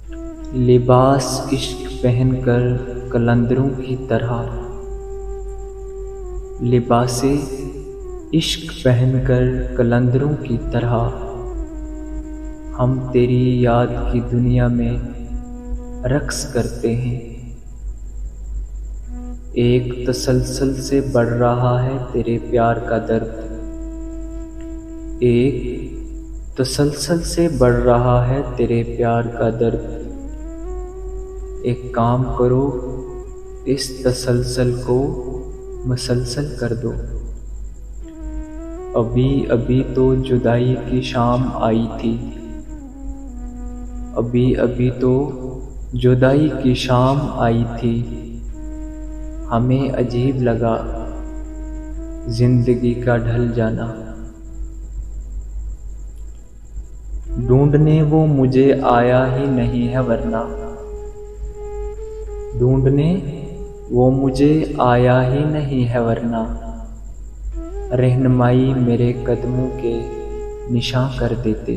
लिबास इश्क पहनकर कलंदरों की तरह, लिबासे इश्क पहनकर कलंदरों की तरह हम तेरी याद की दुनिया में रक्स करते हैं। एक तसलसल से बढ़ रहा है तेरे प्यार का दर्द, एक तसलसल से बढ़ रहा है तेरे प्यार का दर्द। एक काम करो, इस तसलसल को मसलसल कर दो। अभी अभी तो जुदाई की शाम आई थी, अभी अभी तो जुदाई की शाम आई थी। हमें अजीब लगा जिंदगी का ढल जाना। ढूंढने वो मुझे आया ही नहीं है वरना, ढूंढने वो मुझे आया ही नहीं है वरना। रहनुमाई मेरे कदमों के निशान कर देते।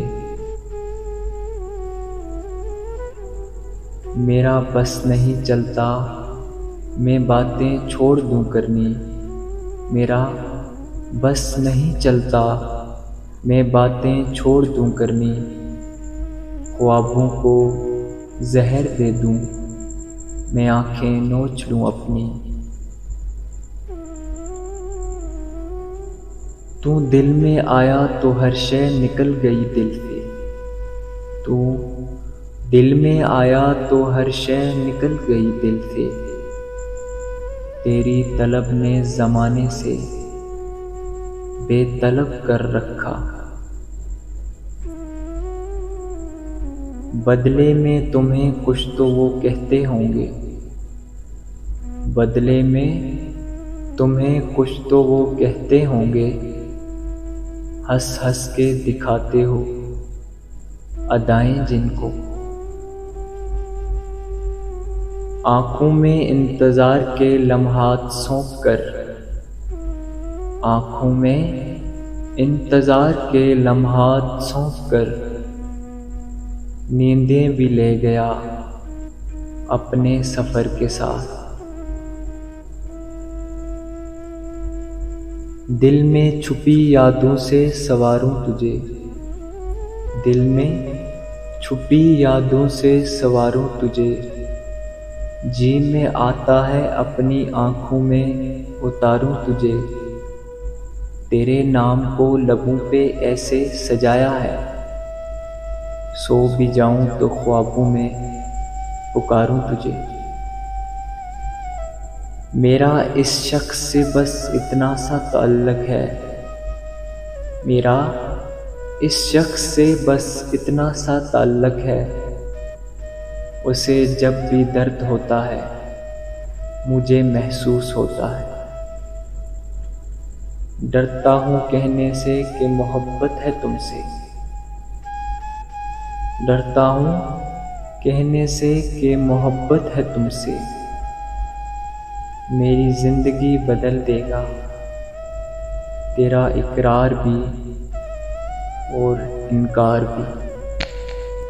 मेरा बस नहीं चलता मैं बातें छोड़ दूं करनी, मेरा बस नहीं चलता मैं बातें छोड़ दूं करनी। ख्वाबों को जहर दे दूं मैं आंखें नोच लूं अपनी। तू दिल में आया तो हर शय निकल गई दिल से, तू दिल में आया तो हर शय निकल गई दिल से। तेरी तलब ने ज़माने से बेतलब कर रखा। बदले में तुम्हें कुछ तो वो कहते होंगे, बदले में तुम्हें कुछ तो वो कहते होंगे। हंस हंस के दिखाते हो अदाएं जिनको। आंखों में इंतजार के लम्हात सौंप कर, आंखों में इंतजार के लम्हात सौंप कर नींदें भी ले गया अपने सफ़र के साथ। दिल में छुपी यादों से सवारूं तुझे, दिल में छुपी यादों से सवारूं तुझे। जी में आता है अपनी आँखों में उतारूं तुझे। तेरे नाम को लबों पे ऐसे सजाया है, सो भी जाऊं तो ख्वाबों में पुकारूं तुझे। मेरा इस शख्स से बस इतना सा ताल्लुक है, मेरा इस शख्स से बस इतना सा ताल्लुक है। उसे जब भी दर्द होता है मुझे महसूस होता है। डरता हूँ कहने से कि मोहब्बत है तुमसे, डरता हूँ कहने से कि मोहब्बत है तुमसे। मेरी ज़िंदगी बदल देगा तेरा इकरार भी और इनकार भी।